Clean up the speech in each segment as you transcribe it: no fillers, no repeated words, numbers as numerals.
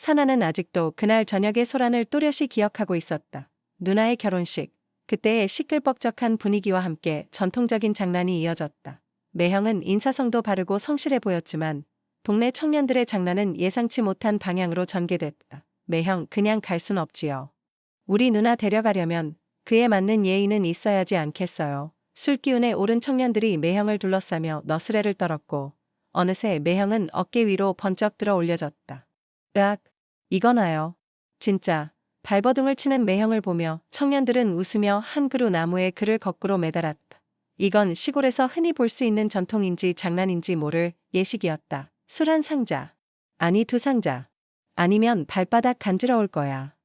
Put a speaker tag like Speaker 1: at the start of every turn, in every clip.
Speaker 1: 사나는 아직도 그날 저녁의 소란을 또렷이 기억하고 있었다. 누나의 결혼식. 그때의 시끌벅적한 분위기와 함께 전통적인 장난이 이어졌다. 매형은 인사성도 바르고 성실해 보였지만 동네 청년들의 장난은 예상치 못한 방향으로 전개됐다. 매형, 그냥 갈 순 없지요. 우리 누나 데려가려면 그에 맞는 예의는 있어야지 않겠어요. 술기운에 오른 청년들이 매형을 둘러싸며 너스레를 떨었고 어느새 매형은 어깨 위로 번쩍 들어 올려졌다. 으악, 이거나요. 진짜. 발버둥을 치는 매형을 보며 청년들은 웃으며 한 그루 나무에 그를 거꾸로 매달았다. 이건 시골에서 흔히 볼 수 있는 전통인지 장난인지 모를 예식이었다. 술 한 상자. 아니 2상자. 아니면 발바닥 간지러울 거야.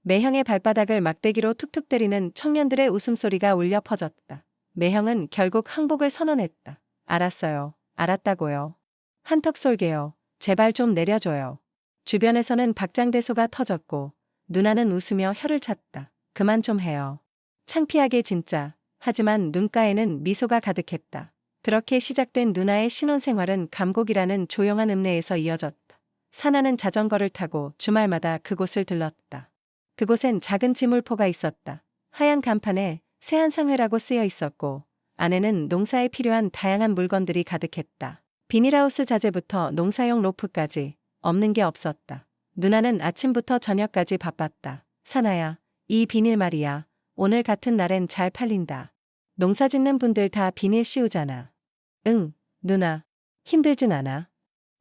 Speaker 1: 매형의 발바닥을 막대기로 툭툭 때리는 청년들의 웃음소리가 울려 퍼졌다. 매형은 결국 항복을 선언했다. 알았어요. 알았다고요. 한턱 쏠게요. 제발 좀 내려줘요. 주변에서는 박장대소가 터졌고 누나는 웃으며 혀를 찼다. 그만 좀 해요. 창피하게 진짜. 하지만 눈가에는 미소가 가득했다. 그렇게 시작된 누나의 신혼생활은 감곡이라는 조용한 읍내에서 이어졌다. 사나는 자전거를 타고 주말마다 그곳을 들렀다. 그곳엔 작은 지물포가 있었다. 하얀 간판에 새한상회라고 쓰여 있었고 안에는 농사에 필요한 다양한 물건들이 가득했다. 비닐하우스 자재부터 농사용 로프까지 없는 게 없었다. 누나는 아침부터 저녁까지 바빴다. 사나야, 이 비닐 말이야. 오늘 같은 날엔 잘 팔린다. 농사 짓는 분들 다 비닐 씌우잖아. 응, 누나. 힘들진 않아.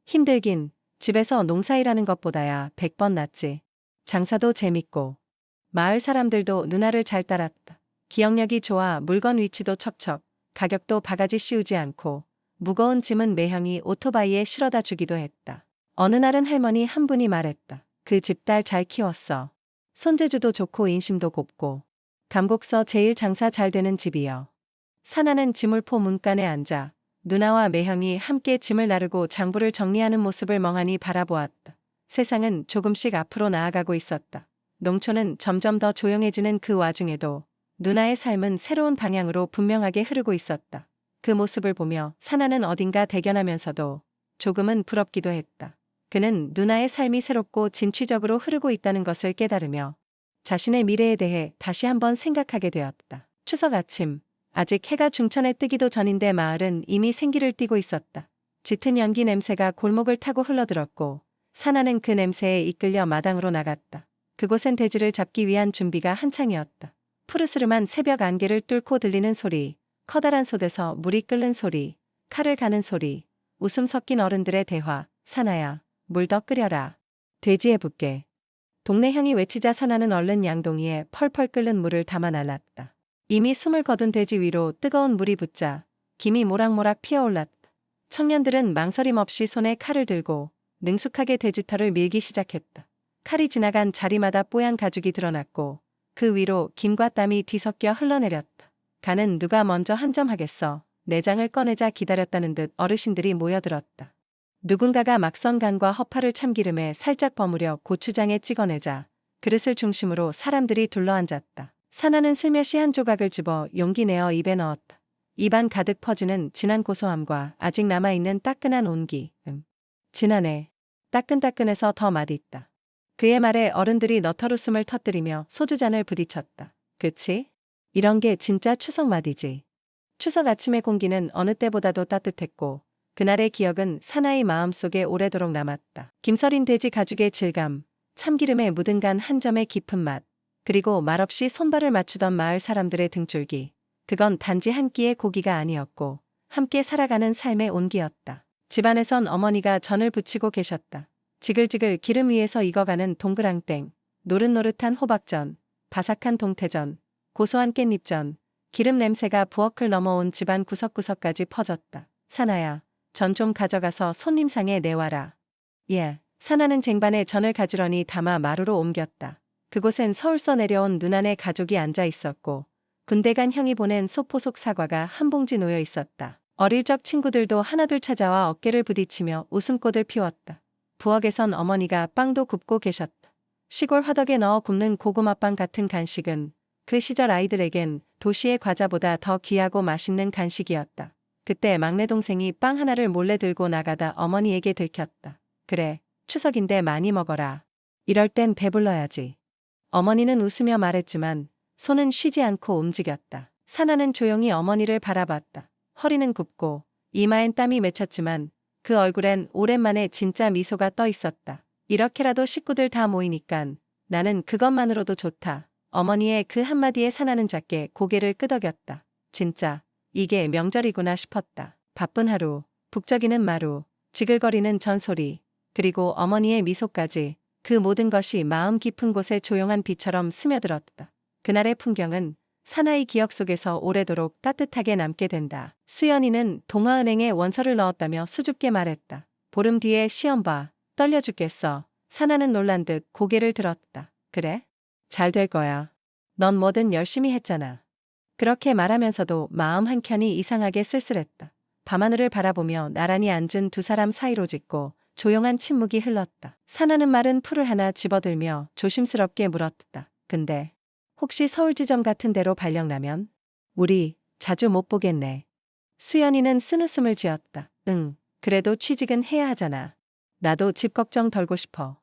Speaker 1: 힘들긴 집에서 농사일하는 것보다야 100번 낫지. 장사도 재밌고. 마을 사람들도 누나를 잘 따랐다. 기억력이 좋아 물건 위치도 척척, 가격도 바가지 씌우지 않고 무거운 짐은 매형이 오토바이에 실어다 주기도 했다. 어느 날은 할머니 한 분이 말했다. 그 집 딸 잘 키웠어. 손재주도 좋고 인심도 곱고. 감곡서 제일 장사 잘 되는 집이여. 사나는 지물포 문간에 앉아 누나와 매형이 함께 짐을 나르고 장부를 정리하는 모습을 멍하니 바라보았다. 세상은 조금씩 앞으로 나아가고 있었다. 농촌은 점점 더 조용해지는 그 와중에도 누나의 삶은 새로운 방향으로 분명하게 흐르고 있었다. 그 모습을 보며 사나는 어딘가 대견하면서도 조금은 부럽기도 했다. 그는 누나의 삶이 새롭고 진취적으로 흐르고 있다는 것을 깨달으며 자신의 미래에 대해 다시 한번 생각하게 되었다. 추석 아침, 아직 해가 중천에 뜨기도 전인데 마을은 이미 생기를 띠고 있었다. 짙은 연기 냄새가 골목을 타고 흘러들었고 사나는 그 냄새에 이끌려 마당으로 나갔다. 그곳엔 돼지를 잡기 위한 준비가 한창이었다. 푸르스름한 새벽 안개를 뚫고 들리는 소리, 커다란 솥에서 물이 끓는 소리, 칼을 가는 소리, 웃음 섞인 어른들의 대화. 사나야, 물 더 끓여라. 돼지에 붓게. 동네 형이 외치자 사나는 얼른 양동이에 펄펄 끓는 물을 담아 날랐다. 이미 숨을 거둔 돼지 위로 뜨거운 물이 붙자 김이 모락모락 피어올랐다. 청년들은 망설임 없이 손에 칼을 들고 능숙하게 돼지털을 밀기 시작했다. 칼이 지나간 자리마다 뽀얀 가죽이 드러났고 그 위로 김과 땀이 뒤섞여 흘러내렸다. 간은 누가 먼저 한 점 하겠어. 내장을 꺼내자 기다렸다는 듯 어르신들이 모여들었다. 누군가가 막선 간과 허파를 참기름에 살짝 버무려 고추장에 찍어내자 그릇을 중심으로 사람들이 둘러앉았다. 사나는 슬며시 한 조각을 집어 용기 내어 입에 넣었다. 입안 가득 퍼지는 진한 고소함과 아직 남아있는 따끈한 온기. 진하네. 따끈따끈해서 더 맛있다. 그의 말에 어른들이 너털웃음을 터뜨리며 소주잔을 부딪혔다. 그치? 이런 게 진짜 추석 맛이지. 추석 아침의 공기는 어느 때보다도 따뜻했고 그날의 기억은 사나이 마음속에 오래도록 남았다. 김서린 돼지 가죽의 질감, 참기름에 묻은 간 한 점의 깊은 맛, 그리고 말없이 손발을 맞추던 마을 사람들의 등줄기. 그건 단지 한 끼의 고기가 아니었고 함께 살아가는 삶의 온기였다. 집안에선 어머니가 전을 부치고 계셨다. 지글지글 기름 위에서 익어가는 동그랑땡, 노릇노릇한 호박전, 바삭한 동태전, 고소한 깻잎전, 기름 냄새가 부엌을 넘어온 집안 구석구석까지 퍼졌다. 사나야, 전 좀 가져가서 손님상에 내와라. 예. 사나는 쟁반에 전을 가지런히 담아 마루로 옮겼다. 그곳엔 서울서 내려온 누나네 가족이 앉아 있었고 군대 간 형이 보낸 소포속 사과가 한 봉지 놓여 있었다. 어릴 적 친구들도 하나둘 찾아와 어깨를 부딪히며 웃음꽃을 피웠다. 부엌에선 어머니가 빵도 굽고 계셨다. 시골 화덕에 넣어 굽는 고구마빵 같은 간식은 그 시절 아이들에겐 도시의 과자보다 더 귀하고 맛있는 간식이었다. 그때 막내 동생이 빵 하나를 몰래 들고 나가다 어머니에게 들켰다. 그래, 추석인데 많이 먹어라. 이럴 땐 배불러야지. 어머니는 웃으며 말했지만 손은 쉬지 않고 움직였다. 사나는 조용히 어머니를 바라봤다. 허리는 굽고 이마엔 땀이 맺혔지만 그 얼굴엔 오랜만에 진짜 미소가 떠 있었다. 이렇게라도 식구들 다 모이니깐 나는 그것만으로도 좋다. 어머니의 그 한마디에 사나는 작게 고개를 끄덕였다. 진짜 이게 명절이구나 싶었다. 바쁜 하루, 북적이는 마루, 지글거리는 전소리, 그리고 어머니의 미소까지 그 모든 것이 마음 깊은 곳에 조용한 비처럼 스며들었다. 그날의 풍경은 사나이 기억 속에서 오래도록 따뜻하게 남게 된다. 수연이는 동아은행에 원서를 넣었다며 수줍게 말했다. 보름 뒤에 시험 봐. 떨려 죽겠어. 사나는 놀란 듯 고개를 들었다. 그래? 잘 될 거야. 넌 뭐든 열심히 했잖아. 그렇게 말하면서도 마음 한켠이 이상하게 쓸쓸했다. 밤하늘을 바라보며 나란히 앉은 두 사람 사이로 짓고 조용한 침묵이 흘렀다. 사나는 마른 풀을 하나 집어들며 조심스럽게 물었다. 근데 혹시 서울지점 같은 데로 발령나면? 우리 자주 못 보겠네. 수연이는 쓴웃음을 지었다. 응, 그래도 취직은 해야 하잖아. 나도 집 걱정 덜고 싶어.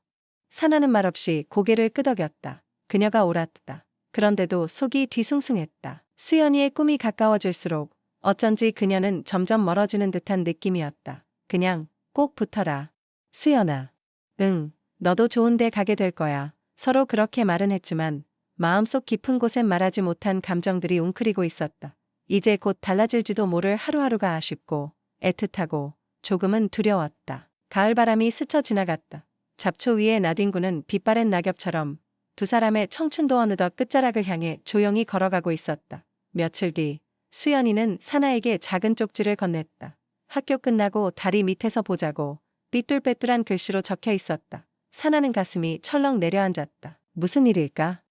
Speaker 1: 사나는 말없이 고개를 끄덕였다. 그녀가 옳았다. 그런데도 속이 뒤숭숭했다. 수연이의 꿈이 가까워질수록 어쩐지 그녀는 점점 멀어지는 듯한 느낌이었다. 그냥 꼭 붙어라. 수연아. 응, 너도 좋은 데 가게 될 거야. 서로 그렇게 말은 했지만 마음속 깊은 곳엔 말하지 못한 감정들이 웅크리고 있었다. 이제 곧 달라질지도 모를 하루하루가 아쉽고 애틋하고 조금은 두려웠다. 가을바람이 스쳐 지나갔다. 잡초 위에 나뒹구는 빛바랜 낙엽처럼 두 사람의 청춘도 어느덧 끝자락을 향해 조용히 걸어가고 있었다. 며칠 뒤 수연이는 사나에게 작은 쪽지를 건넸다. 학교 끝나고 다리 밑에서 보자고 삐뚤빼뚤한 글씨로 적혀 있었다. 사나는 가슴이 철렁 내려앉았다. 무슨 일일까?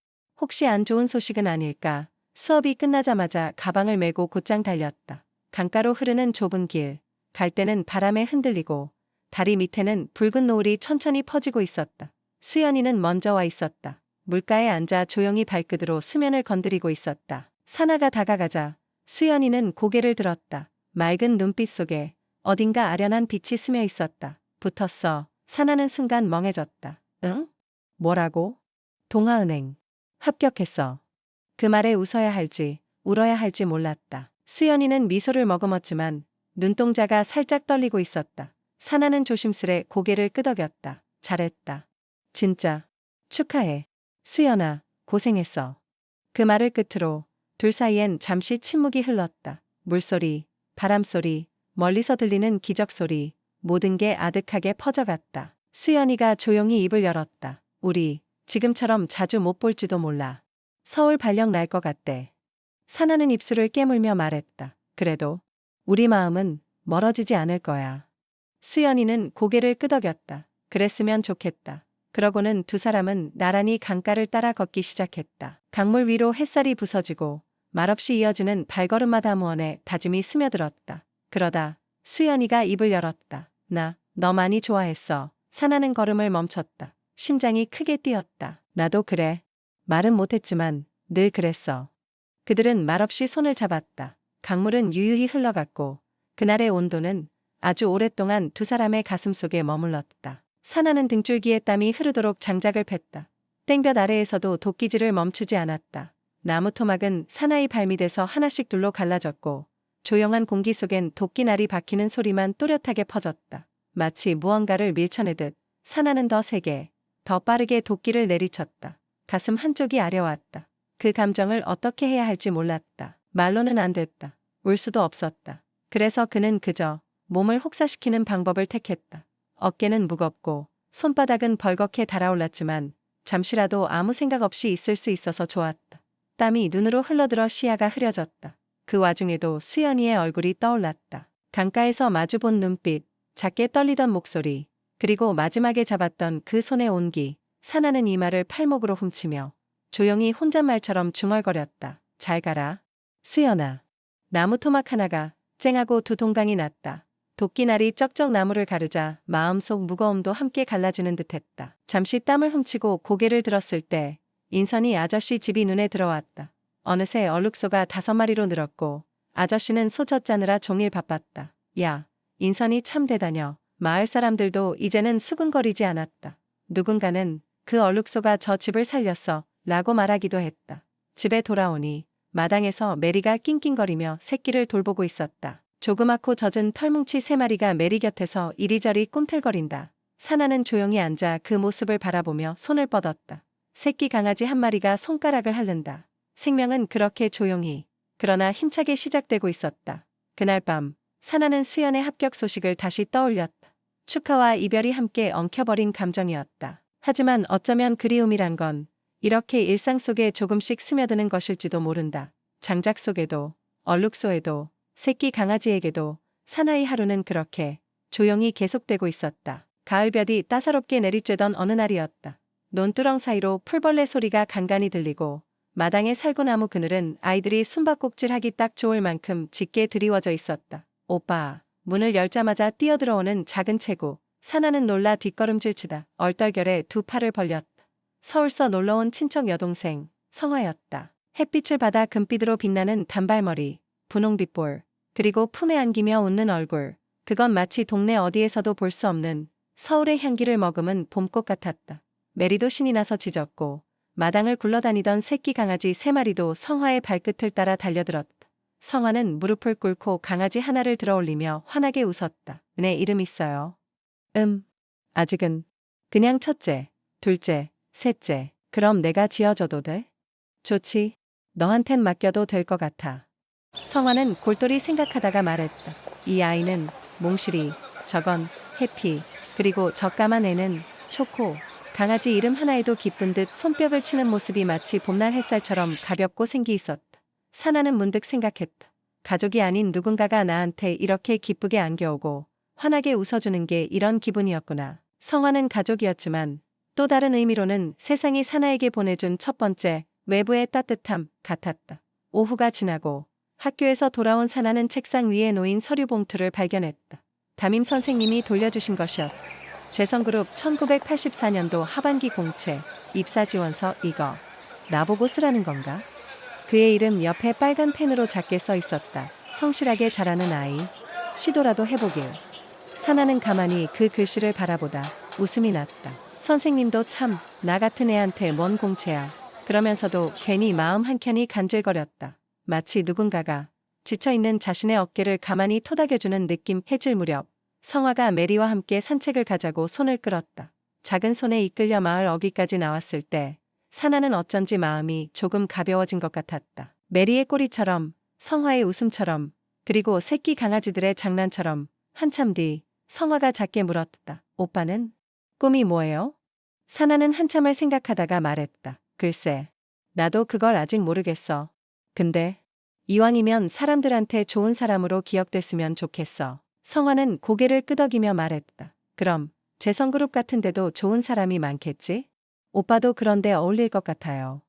Speaker 1: 혹시 안 좋은 소식은 아닐까? 수업이 끝나자마자 가방을 메고 곧장 달렸다. 강가로 흐르는 좁은 길, 갈 때는 바람에 흔들리고 다리 밑에는 붉은 노을이 천천히 퍼지고 있었다. 수연이는 먼저 와 있었다. 물가에 앉아 조용히 발끝으로 수면을 건드리고 있었다. 사나가 다가가자 수연이는 고개를 들었다. 맑은 눈빛 속에 어딘가 아련한 빛이 스며 있었다. 붙었어. 사나는 순간 멍해졌다. 응? 뭐라고? 동아은행. 합격했어. 그 말에 웃어야 할지 울어야 할지 몰랐다. 수연이는 미소를 머금었지만 눈동자가 살짝 떨리고 있었다. 사나는 조심스레 고개를 끄덕였다. 잘했다. 진짜. 축하해. 수연아, 고생했어. 그 말을 끝으로 둘 사이엔 잠시 침묵이 흘렀다. 물소리, 바람소리, 멀리서 들리는 기적소리, 모든 게 아득하게 퍼져갔다. 수연이가 조용히 입을 열었다. 우리 지금처럼 자주 못 볼지도 몰라. 서울 발령 날 것 같대. 사나는 입술을 깨물며 말했다. 그래도 우리 마음은 멀어지지 않을 거야. 수연이는 고개를 끄덕였다. 그랬으면 좋겠다. 그러고는 두 사람은 나란히 강가를 따라 걷기 시작했다. 강물 위로 햇살이 부서지고 말없이 이어지는 발걸음마다 무언의 다짐이 스며들었다. 그러다 수연이가 입을 열었다. 나 너 많이 좋아했어. 사나는 걸음을 멈췄다. 심장이 크게 뛰었다. 나도 그래. 말은 못했지만 늘 그랬어. 그들은 말없이 손을 잡았다. 강물은 유유히 흘러갔고 그날의 온도는 아주 오랫동안 두 사람의 가슴속에 머물렀다. 사나는 등줄기에 땀이 흐르도록 장작을 팼다. 땡볕 아래에서도 도끼질을 멈추지 않았다. 나무 토막은 사나이 발밑에서 하나씩 둘로 갈라졌고 조용한 공기 속엔 도끼날이 박히는 소리만 또렷하게 퍼졌다. 마치 무언가를 밀쳐내듯 사나는 더 세게, 더 빠르게 도끼를 내리쳤다. 가슴 한쪽이 아려왔다. 그 감정을 어떻게 해야 할지 몰랐다. 말로는 안 됐다. 울 수도 없었다. 그래서 그는 그저 몸을 혹사시키는 방법을 택했다. 어깨는 무겁고 손바닥은 벌겋게 달아올랐지만 잠시라도 아무 생각 없이 있을 수 있어서 좋았다. 땀이 눈으로 흘러들어 시야가 흐려졌다. 그 와중에도 수연이의 얼굴이 떠올랐다. 강가에서 마주본 눈빛, 작게 떨리던 목소리, 그리고 마지막에 잡았던 그 손의 온기. 사나는 이마를 팔목으로 훔치며 조용히 혼잣말처럼 중얼거렸다. 잘 가라. 수연아. 나무 토막 하나가 쨍하고 두 동강이 났다. 도끼날이 쩍쩍 나무를 가르자 마음속 무거움도 함께 갈라지는 듯했다. 잠시 땀을 훔치고 고개를 들었을 때 인선이 아저씨 집이 눈에 들어왔다. 어느새 얼룩소가 5마리로 늘었고 아저씨는 소 젖자느라 종일 바빴다. 야, 인선이 참 대다녀. 마을 사람들도 이제는 수근거리지 않았다. 누군가는 그 얼룩소가 저 집을 살렸어 라고 말하기도 했다. 집에 돌아오니 마당에서 메리가 낑낑거리며 새끼를 돌보고 있었다. 조그맣고 젖은 털뭉치 3마리가 메리 곁에서 이리저리 꿈틀거린다. 사나는 조용히 앉아 그 모습을 바라보며 손을 뻗었다. 새끼 강아지 1마리가 손가락을 핥는다. 생명은 그렇게 조용히 그러나 힘차게 시작되고 있었다. 그날 밤 사나는 수연의 합격 소식을 다시 떠올렸다. 축하와 이별이 함께 엉켜버린 감정이었다. 하지만 어쩌면 그리움이란 건 이렇게 일상 속에 조금씩 스며드는 것일지도 모른다. 장작 속에도 얼룩소에도 새끼 강아지에게도 사나이 하루는 그렇게 조용히 계속되고 있었다. 가을볕이 따사롭게 내리쬐던 어느 날이었다. 논두렁 사이로 풀벌레 소리가 간간히 들리고 마당의 살구나무 그늘은 아이들이 숨바꼭질하기 딱 좋을 만큼 짙게 드리워져 있었다. 오빠, 문을 열자마자 뛰어들어오는 작은 체구. 사나는 놀라 뒷걸음질치다 얼떨결에 2 팔을 벌렸다. 서울서 놀러온 친척 여동생 성화였다. 햇빛을 받아 금빛으로 빛나는 단발머리, 분홍빛볼, 그리고 품에 안기며 웃는 얼굴. 그건 마치 동네 어디에서도 볼 수 없는 서울의 향기를 머금은 봄꽃 같았다. 메리도 신이 나서 짖었고 마당을 굴러다니던 새끼 강아지 3마리도 성화의 발끝을 따라 달려들었다. 성화는 무릎을 꿇고 강아지 하나를 들어올리며 환하게 웃었다. 내 이름 있어요. 아직은. 그냥 첫째, 둘째, 셋째. 그럼 내가 지어줘도 돼? 좋지. 너한텐 맡겨도 될 것 같아. 성화는 골똘히 생각하다가 말했다. 이 아이는 몽실이, 저건 해피, 그리고 저 까만 애는 초코. 강아지 이름 하나에도 기쁜 듯 손뼉을 치는 모습이 마치 봄날 햇살처럼 가볍고 생기 있었다. 사나는 문득 생각했다. 가족이 아닌 누군가가 나한테 이렇게 기쁘게 안겨오고 환하게 웃어주는 게 이런 기분이었구나. 성화는 가족이었지만 또 다른 의미로는 세상이 사나에게 보내준 첫 번째 외부의 따뜻함 같았다. 오후가 지나고 학교에서 돌아온 사나는 책상 위에 놓인 서류 봉투를 발견했다. 담임 선생님이 돌려주신 것이었다. 재성그룹 1984년도 하반기 공채 입사 지원서. 이거 나보고 쓰라는 건가? 그의 이름 옆에 빨간 펜으로 작게 써 있었다. 성실하게 자라는 아이. 시도라도 해보길. 사나는 가만히 그 글씨를 바라보다 웃음이 났다. 선생님도 참 나 같은 애한테 뭔 공채야. 그러면서도 괜히 마음 한켠이 간질거렸다. 마치 누군가가 지쳐있는 자신의 어깨를 가만히 토닥여주는 느낌. 해질 무렵 성화가 메리와 함께 산책을 가자고 손을 끌었다. 작은 손에 이끌려 마을 어귀까지 나왔을 때 사나는 어쩐지 마음이 조금 가벼워진 것 같았다. 메리의 꼬리처럼, 성화의 웃음처럼, 그리고 새끼 강아지들의 장난처럼. 한참 뒤 성화가 작게 물었다. 오빠는? 꿈이 뭐예요? 사나는 한참을 생각하다가 말했다. 글쎄, 나도 그걸 아직 모르겠어. 근데 이왕이면 사람들한테 좋은 사람으로 기억됐으면 좋겠어. 성화는 고개를 끄덕이며 말했다. 그럼 재성그룹 같은 데도 좋은 사람이 많겠지? 오빠도 그런데 어울릴 것 같아요.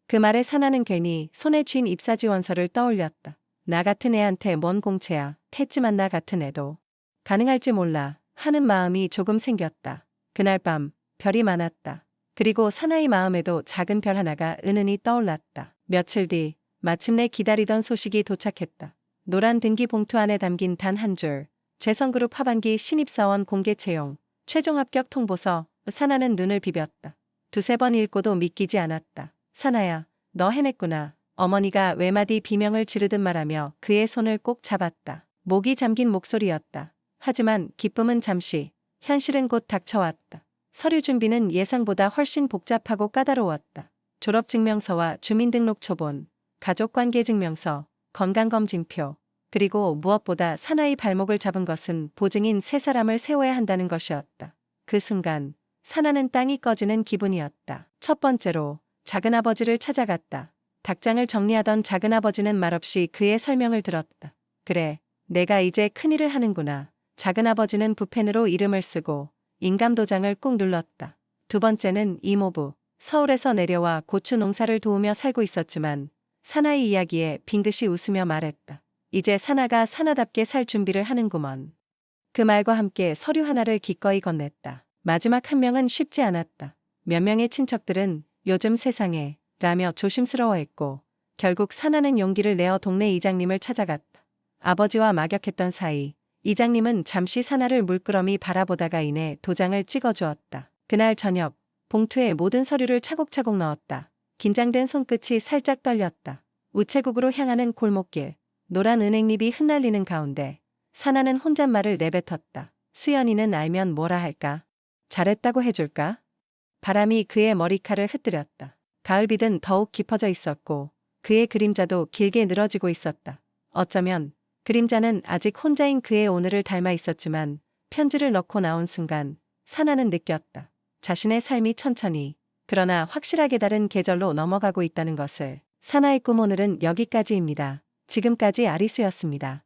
Speaker 1: 그 말에 사나는 괜히 손에 쥔 입사지원서를 떠올렸다. 나 같은 애한테 뭔 공채야. 했지만 나 같은 애도 가능할지 몰라 하는 마음이 조금 생겼다. 그날 밤 별이 많았다. 그리고 사나이 마음에도 작은 별 하나가 은은히 떠올랐다. 며칠 뒤 마침내 기다리던 소식이 도착했다. 노란 등기 봉투 안에 담긴 단 한 줄. 재성그룹 하반기 신입사원 공개 채용. 최종 합격 통보서. 사나는 눈을 비볐다. 2-3번 읽고도 믿기지 않았다. 사나야, 너 해냈구나. 어머니가 외마디 비명을 지르듯 말하며 그의 손을 꼭 잡았다. 목이 잠긴 목소리였다. 하지만 기쁨은 잠시, 현실은 곧 닥쳐왔다. 서류 준비는 예상보다 훨씬 복잡하고 까다로웠다. 졸업증명서와 주민등록초본, 가족관계증명서, 건강검진표, 그리고 무엇보다 사나이 발목을 잡은 것은 보증인 3사람을 세워야 한다는 것이었다. 그 순간 사나는 땅이 꺼지는 기분이었다. 첫 번째로 작은아버지를 찾아갔다. 닭장을 정리하던 작은아버지는 말없이 그의 설명을 들었다. 그래, 내가 이제 큰일을 하는구나. 작은아버지는 붓펜으로 이름을 쓰고 인감도장을 꾹 눌렀다. 두 번째는 이모부. 서울에서 내려와 고추 농사를 도우며 살고 있었지만 사나이 이야기에 빙긋이 웃으며 말했다. 이제 사나가 사나답게 살 준비를 하는구먼. 그 말과 함께 서류 하나를 기꺼이 건넸다. 마지막 한 명은 쉽지 않았다. 몇 명의 친척들은 요즘 세상에 라며 조심스러워했고 결국 사나는 용기를 내어 동네 이장님을 찾아갔다. 아버지와 막역했던 사이 이장님은 잠시 사나를 물끄러미 바라보다가 이내 도장을 찍어주었다. 그날 저녁 봉투에 모든 서류를 차곡차곡 넣었다. 긴장된 손끝이 살짝 떨렸다. 우체국으로 향하는 골목길, 노란 은행잎이 흩날리는 가운데 사나는 혼잣말을 내뱉었다. 수연이는 알면 뭐라 할까? 잘했다고 해줄까? 바람이 그의 머리칼을 흩뜨렸다. 가을빛은 더욱 깊어져 있었고 그의 그림자도 길게 늘어지고 있었다. 어쩌면 그림자는 아직 혼자인 그의 오늘을 닮아 있었지만 편지를 넣고 나온 순간 사나는 느꼈다. 자신의 삶이 천천히 그러나 확실하게 다른 계절로 넘어가고 있다는 것을. 사나의 꿈 오늘은 여기까지입니다. 지금까지 아리수였습니다.